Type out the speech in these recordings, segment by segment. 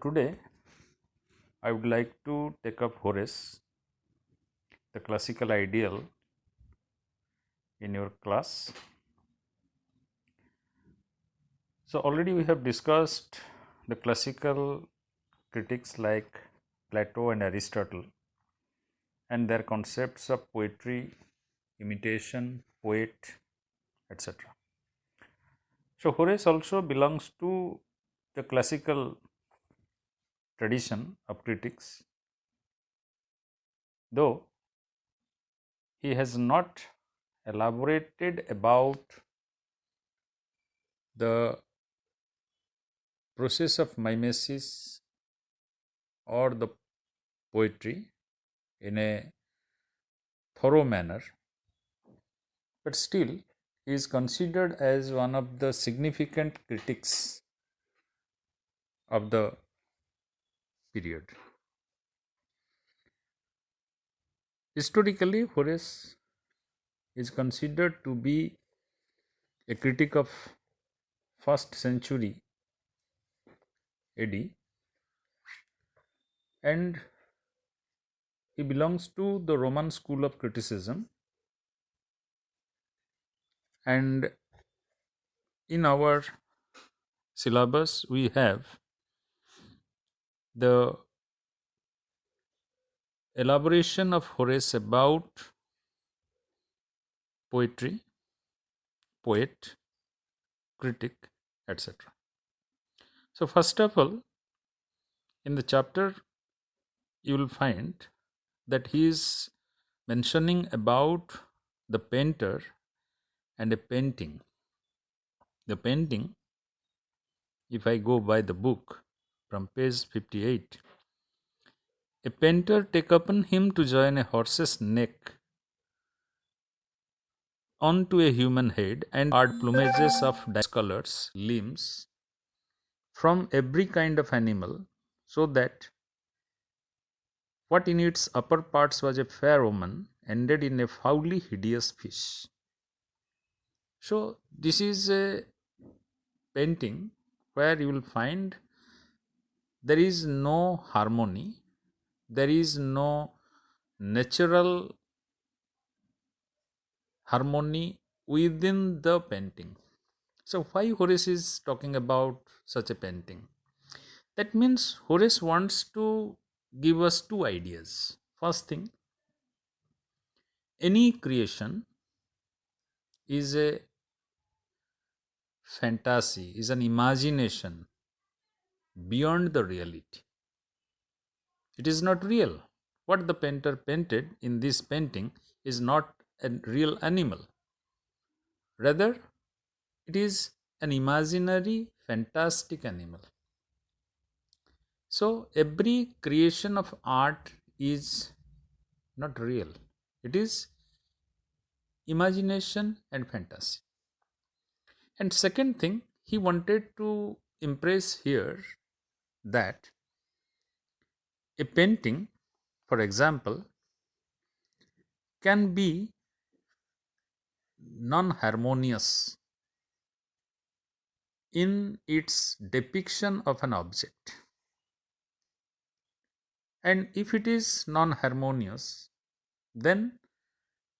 today I would like to take up Horace, the classical ideal, in your class. So, already we have discussed the classical critics like Plato and Aristotle and their concepts of poetry, imitation, poet, etc. So, Horace also belongs to the classical tradition of critics, though he has not elaborated about the process of mimesis or the poetry in a thorough manner, but still he is considered as one of the significant critics of the period. Historically, Horace is considered to be a critic of 1st century AD, and he belongs to the Roman school of criticism. And in our syllabus, we have the elaboration of Horace about poetry, poet, critic, etc. So, first of all, in the chapter, you will find that he is mentioning about the painter and a painting. The painting, if I go by the book from page 58, a painter take upon him to join a horse's neck onto a human head and add plumages of diverse colors, limbs from every kind of animal, so that what in its upper parts was a fair woman ended in a foully hideous fish. So, this is a painting where you will find there is no harmony, there is no natural harmony within the painting. So, why Horace is talking about such a painting? That means Horace wants to give us two ideas. First thing, any creation is a fantasy, is an imagination beyond the reality. It is not real. What the painter painted in this painting is not a real animal. Rather, it is an imaginary, fantastic animal. So, every creation of art is not real. It is imagination and fantasy. And second thing, he wanted to impress here that a painting, for example, can be non-harmonious in its depiction of an object. And if it is non-harmonious, then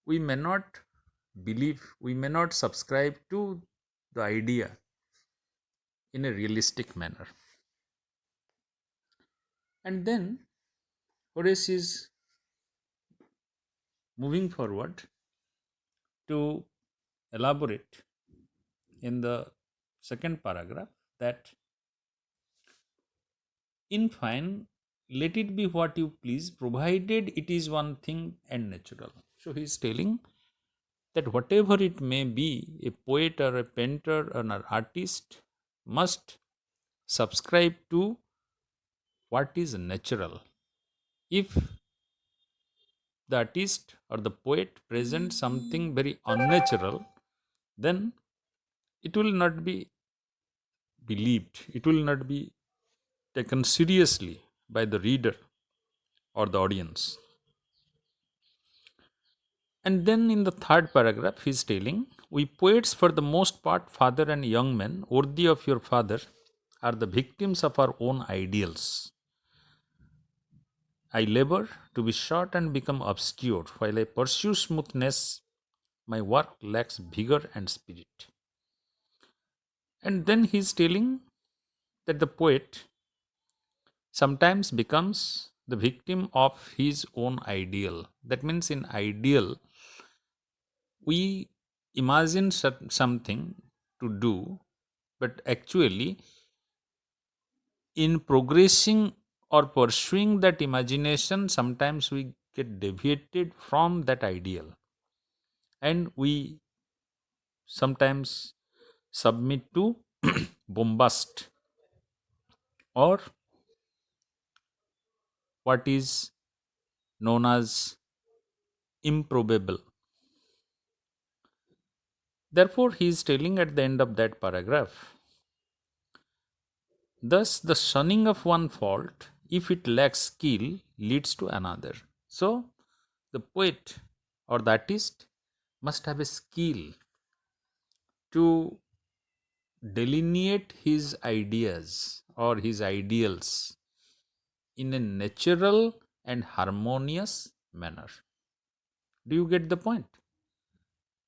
we may not believe, we may not subscribe to the idea in a realistic manner. And then Horace is moving forward to elaborate in the second paragraph that in fine, let it be what you please, provided it is one thing and natural. So he is telling that whatever it may be, a poet or a painter or an artist must subscribe to what is natural. If the artist or the poet presents something very unnatural, then it will not be believed, it will not be taken seriously by the reader or the audience. And then in the third paragraph, he is telling, we poets, for the most part, father and young men, worthy of your father, are the victims of our own ideals. I labor to be short and become obscure. While I pursue smoothness, my work lacks vigor and spirit. And then he is telling that the poet sometimes becomes the victim of his own ideal. That means, in ideal, we imagine something to do, but actually, in progressing or pursuing that imagination, sometimes we get deviated from that ideal, and we sometimes submit to bombast, or what is known as improbable. Therefore, he is telling at the end of that paragraph, thus the shunning of one fault, if it lacks skill, leads to another. So, the poet or the artist must have a skill to delineate his ideas or his ideals in a natural and harmonious manner. Do you get the point?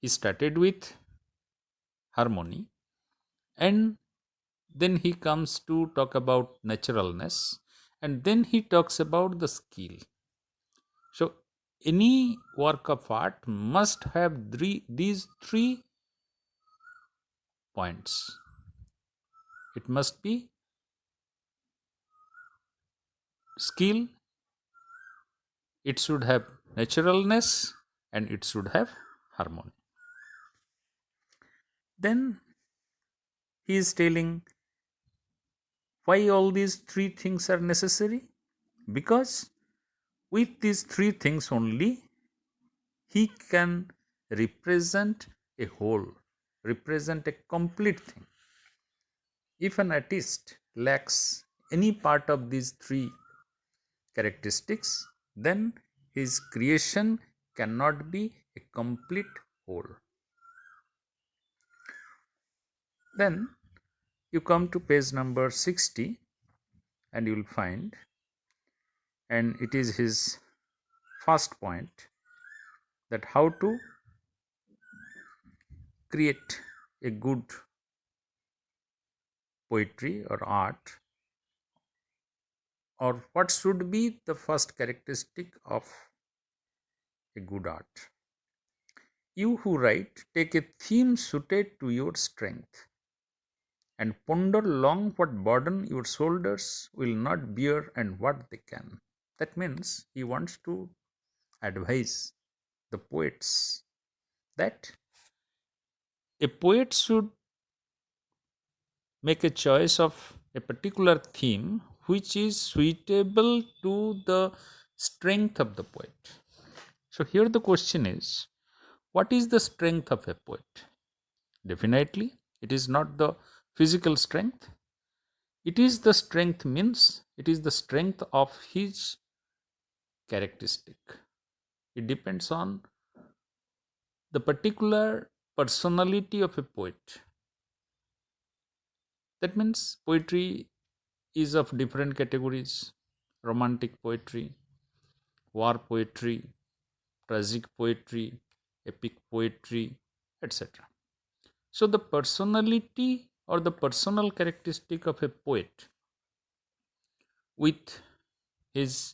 He started with harmony, and then he comes to talk about naturalness, and then he talks about the skill. So, any work of art must have these three points. It must be skill, it should have naturalness, and it should have harmony. Then he is telling why all these three things are necessary. Because with these three things only, he can represent a whole, represent a complete thing. If an artist lacks any part of these three characteristics, then his creation cannot be a complete whole. Then you come to page number 60, and you will find, and it is his first point, that how to create a good poetry or art, or what should be the first characteristic of a good art. You who write, take a theme suited to your strength, and ponder long what burden your shoulders will not bear and what they can. That means he wants to advise the poets that a poet should make a choice of a particular theme which is suitable to the strength of the poet. So, here the question is, what is the strength of a poet? Definitely, it is not the physical strength. It is the strength, means it is the strength of his characteristic. It depends on the particular personality of a poet. That means poetry is of different categories: romantic poetry, war poetry, tragic poetry, epic poetry, etc. So, the personality or the personal characteristic of a poet with his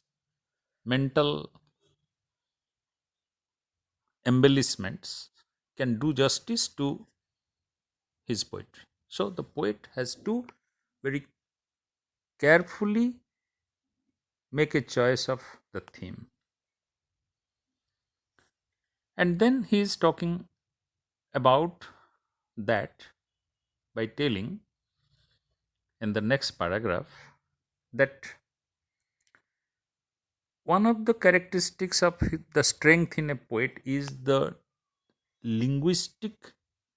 mental embellishments can do justice to his poetry. So, the poet has to very carefully make a choice of the theme. And then he is talking about that by telling in the next paragraph that one of the characteristics of the strength in a poet is the linguistic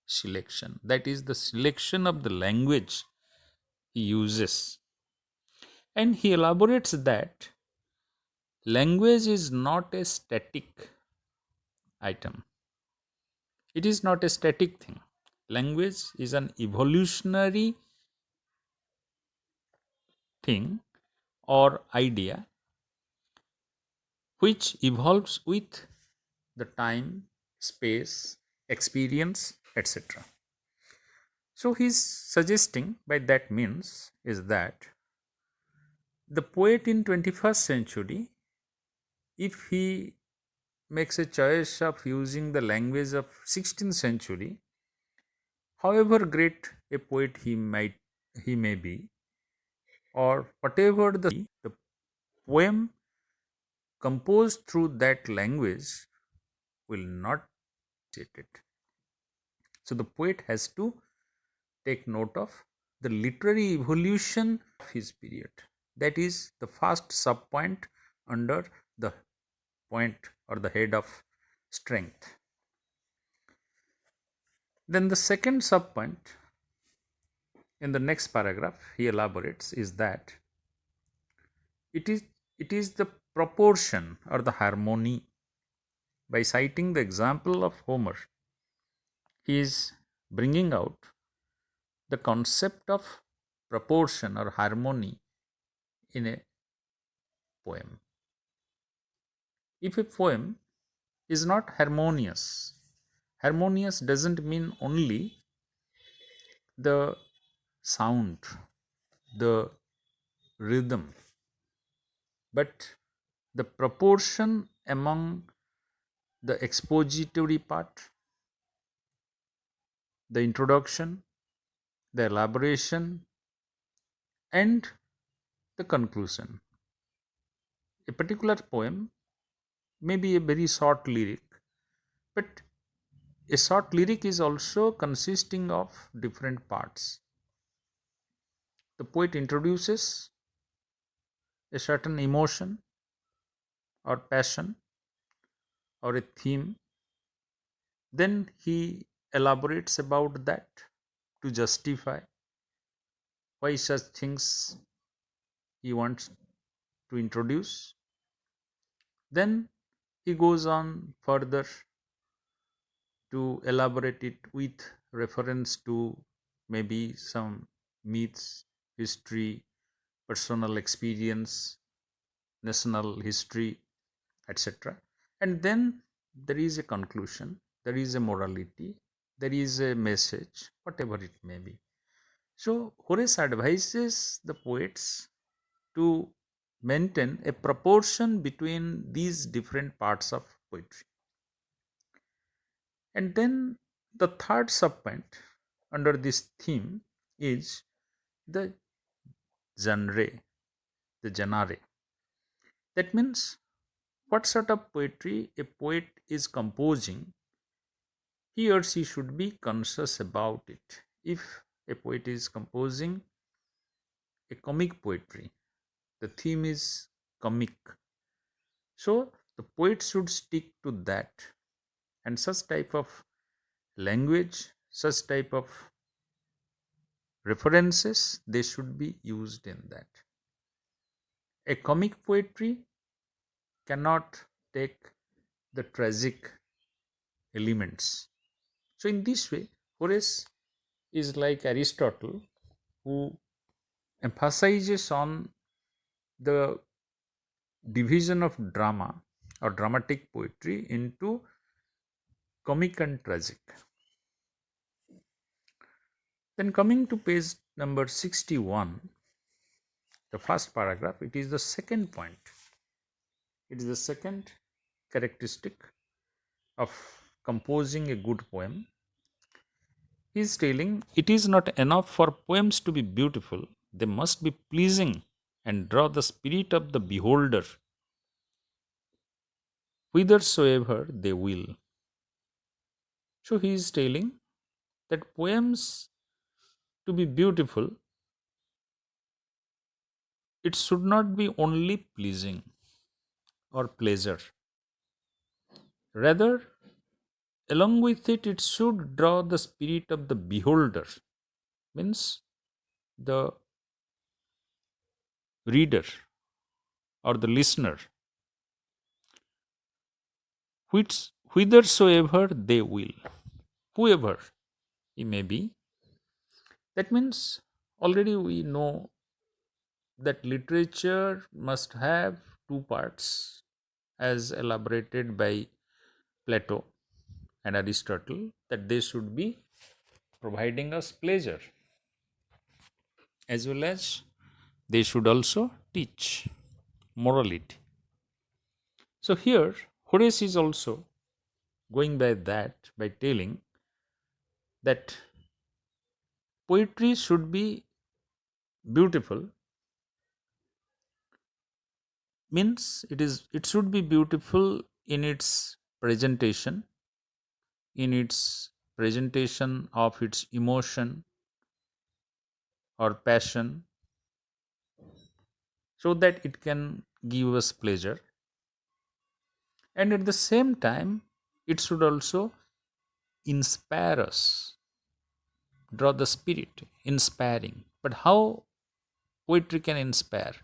selection, that is, the selection of the language he uses. And he elaborates that language is not a static item, it is not a static thing. Language is an evolutionary thing or idea which evolves with the time, space, experience, etc. So he's suggesting by that means is that the poet in 21st century, if he makes a choice of using the language of 16th century, however great a poet he may be, or whatever the poem composed through that language will not fit it. So the poet has to take note of the literary evolution of his period. That is the first subpoint under the point or the head of strength. Then the second subpoint in the next paragraph he elaborates is that it is it is the proportion or the harmony. By citing the example of Homer, he is bringing out the concept of proportion or harmony in a poem. If a poem is not harmonious, harmonious doesn't mean only the sound, the rhythm, but the proportion among the expository part, the introduction, the elaboration, and the conclusion. A particular poem may be a very short lyric, but a short lyric is also consisting of different parts. The poet introduces a certain emotion or passion or a theme, then he elaborates about that to justify why such things he wants to introduce. Then he goes on further to elaborate it with reference to maybe some myths, history, personal experience, national history, etc. And then there is a conclusion, there is a morality, there is a message, whatever it may be. So Horace advises the poets to maintain a proportion between these different parts of poetry. And then the third subpoint under this theme is the genre, the genre. That means what sort of poetry a poet is composing, he or she should be conscious about it. If a poet is composing a comic poetry, the theme is comic. So the poet should stick to that. And such type of language, such type of references, they should be used in that. A comic poetry cannot take the tragic elements. So in this way, Horace is like Aristotle, who emphasizes on the division of drama or dramatic poetry into comic and tragic. Then coming to page number 61, the first paragraph, it is the second point. It is the second characteristic of composing a good poem. He is telling it is not enough for poems to be beautiful, they must be pleasing and draw the spirit of the beholder whithersoever they will. So he is telling that poems to be beautiful, it should not be only pleasing or pleasure. Rather, along with it, it should draw the spirit of the beholder, means the reader or the listener, whithersoever they will, whoever he may be. That means already we know that literature must have two parts as elaborated by Plato and Aristotle, that they should be providing us pleasure as well as they should also teach morality. So here Horace is also going by that by telling that poetry should be beautiful, means it should be beautiful in its presentation, in its presentation of its emotion or passion, so that it can give us pleasure, and at the same time it should also inspire us, draw the spirit, inspiring. But how poetry can inspire?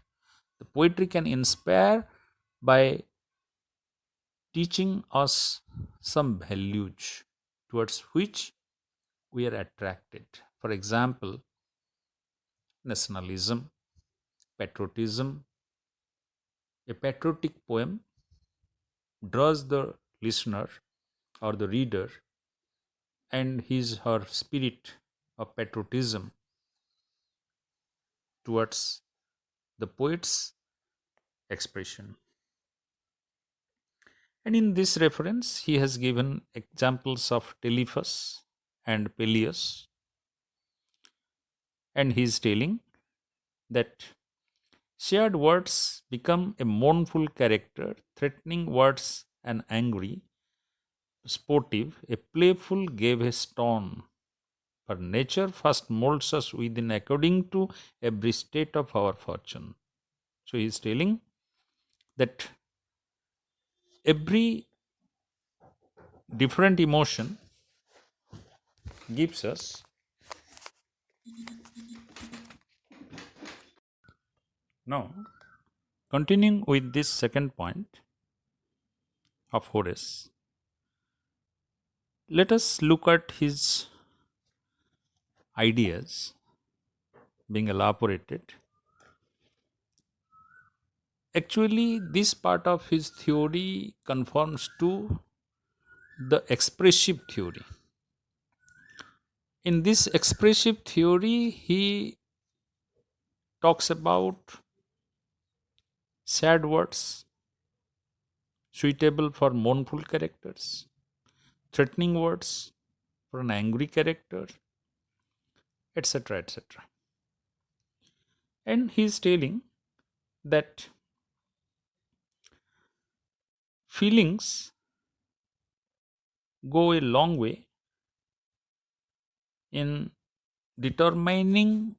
The poetry can inspire by teaching us some values towards which we are attracted. For example, nationalism, patriotism. A patriotic poem draws the listener or the reader and his her spirit of patriotism towards the poet's expression. And in this reference, he has given examples of Telephus and Peleus, and he is telling that shared words become a mournful character, threatening words and angry, sportive, a playful gave a stone. For nature first molds us within according to every state of our fortune. So he is telling that every different emotion gives us. Now, continuing with this second point of Horace, let us look at his ideas being elaborated. Actually, this part of his theory conforms to the expressive theory. In this expressive theory, he talks about sad words suitable for mournful characters, threatening words for an angry character, etc. etc. And he is telling that feelings go a long way in determining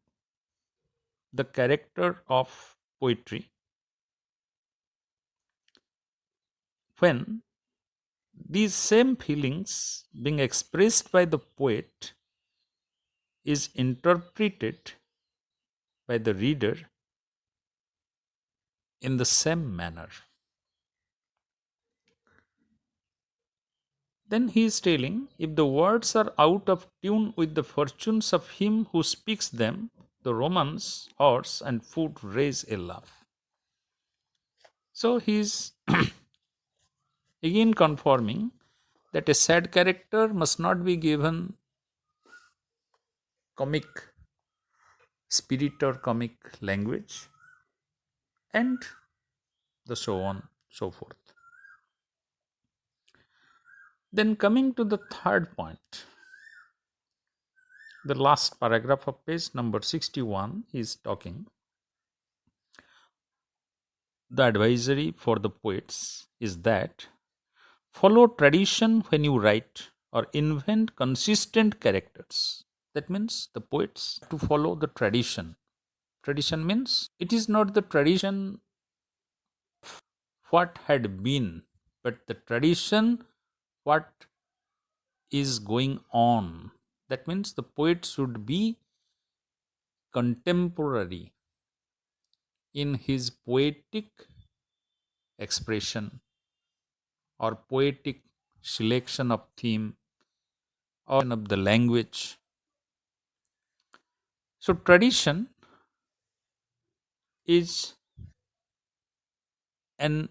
the character of poetry when these same feelings being expressed by the poet is interpreted by the reader in the same manner. Then he is telling, if the words are out of tune with the fortunes of him who speaks them, the Romans, horse, and foot raise a laugh. So he is again confirming that a sad character must not be given comic spirit or comic language, and the so on, so forth. Then coming to the third point, the last paragraph of page number 61 is talking. The advisory for the poets is that follow tradition when you write or invent consistent characters. That means the poets to follow the tradition. Tradition means it is not the tradition what had been, but the tradition what is going on. That means the poet should be contemporary in his poetic expression or poetic selection of theme or of the language. So tradition is an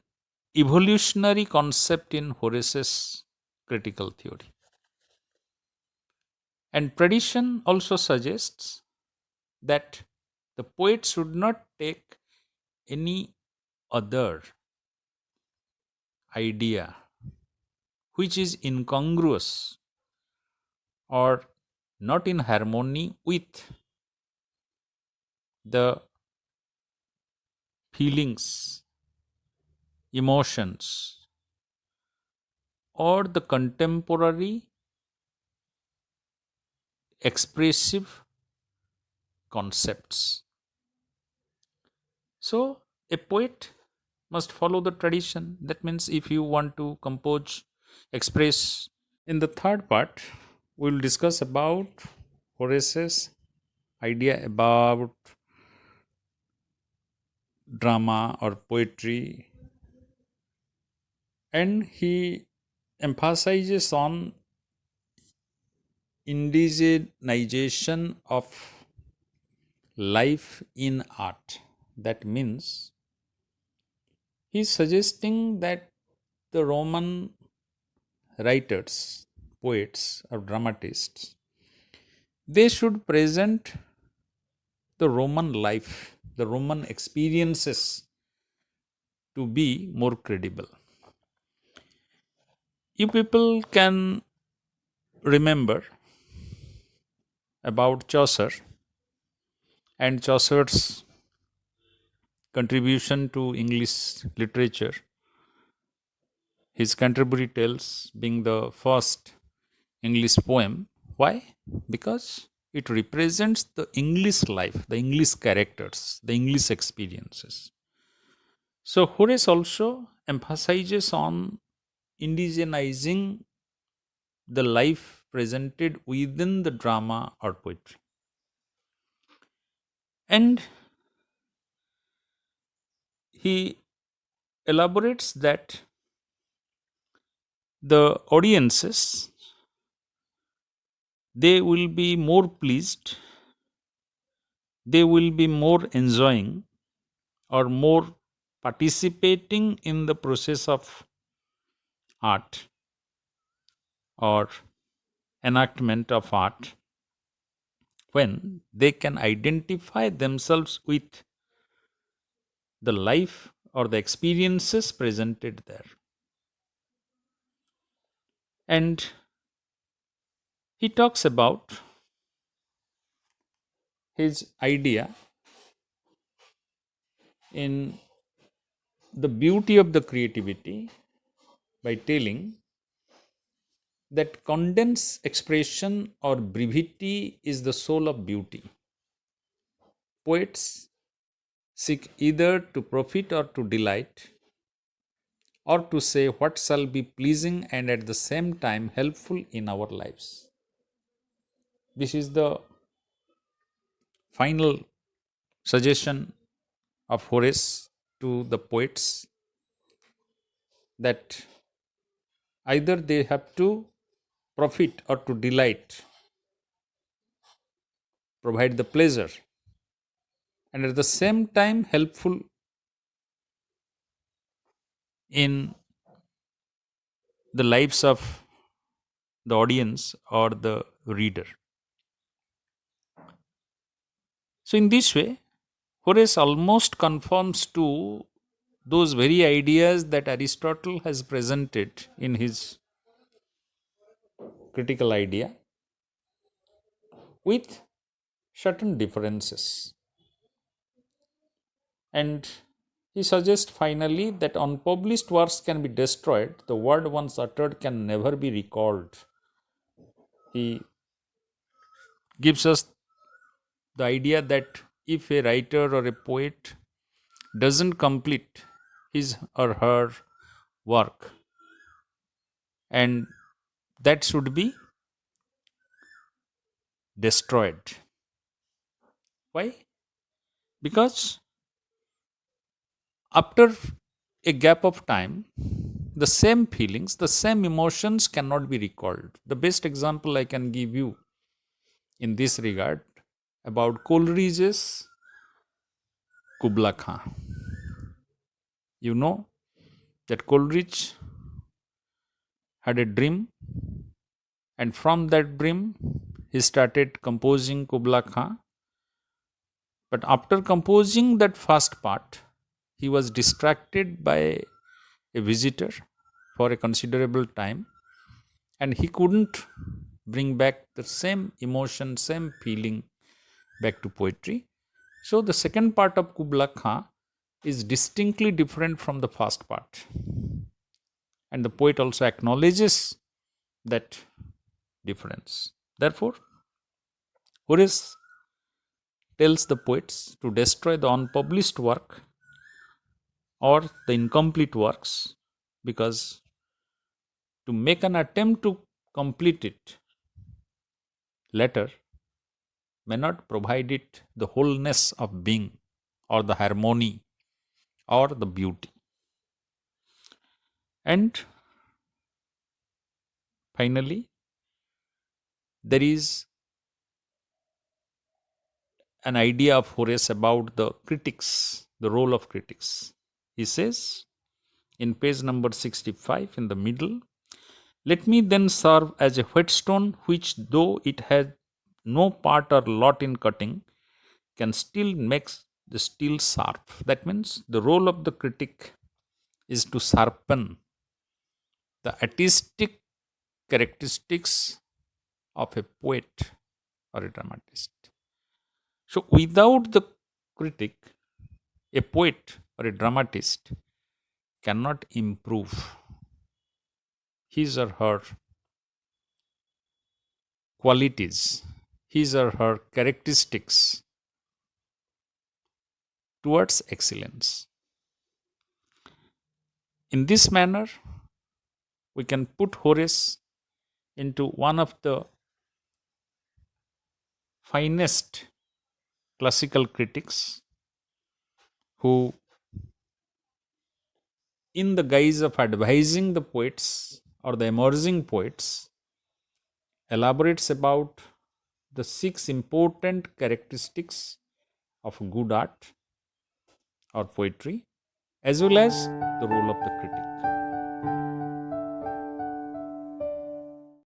evolutionary concept in Horace's critical theory. And tradition also suggests that the poet should not take any other idea which is incongruous or not in harmony with the feelings, emotions, or the contemporary expressive concepts. So, a poet must follow the tradition. That means if you want to compose, express. In the third part, we will discuss about Horace's idea about drama or poetry, and he emphasizes on indigenization of life in art. That means he is suggesting that the Roman writers, poets, or dramatists, they should present the Roman life, the Roman experiences to be more credible. You people can remember about Chaucer and Chaucer's contribution to English literature, his Canterbury Tales being the first English poem. Why? Because it represents the English life, the English characters, the English experiences. So Horace also emphasizes on indigenizing the life presented within the drama or poetry. And he elaborates that the audiences, they will be more pleased, they will be more enjoying or more participating in the process of art or enactment of art when they can identify themselves with the life or the experiences presented there. And he talks about his idea in the beauty of the creativity by telling that condensed expression or brevity is the soul of beauty. Poets seek either to profit or to delight, or to say what shall be pleasing and at the same time helpful in our lives. This is the final suggestion of Horace to the poets, that either they have to profit or to delight, provide the pleasure, and at the same time helpful in the lives of the audience or the reader. So, in this way, Horace almost conforms to those very ideas that Aristotle has presented in his critical idea, with certain differences. And he suggests finally that unpublished works can be destroyed, the word once uttered can never be recalled. He gives us the idea that if a writer or a poet doesn't complete his or her work, and that should be destroyed. Why? Because after a gap of time, the same feelings, the same emotions cannot be recalled. The best example I can give you in this regard about Coleridge's Kubla Khan. You know that Coleridge had a dream, and from that dream, he started composing Kubla Khan. But after composing that first part, he was distracted by a visitor for a considerable time, and he couldn't bring back the same emotion, same feeling back to poetry. So the second part of Kubla Khan is distinctly different from the first part. And the poet also acknowledges that difference. Therefore, Horace tells the poets to destroy the unpublished work or the incomplete works, because to make an attempt to complete it later may not provide it the wholeness of being or the harmony or the beauty. And finally, there is an idea of Horace about the critics, the role of critics. He says in page number 65 in the middle, let me then serve as a whetstone which, though it has no part or lot in cutting, can still make the steel sharp. That means the role of the critic is to sharpen the artistic characteristics of a poet or a dramatist. So, without the critic, a poet or a dramatist cannot improve his or her qualities, his or her characteristics towards excellence. In this manner, we can put Horace into one of the finest classical critics who, in the guise of advising the poets or the emerging poets, elaborates about the 6 important characteristics of good art or poetry, as well as the role of the critic.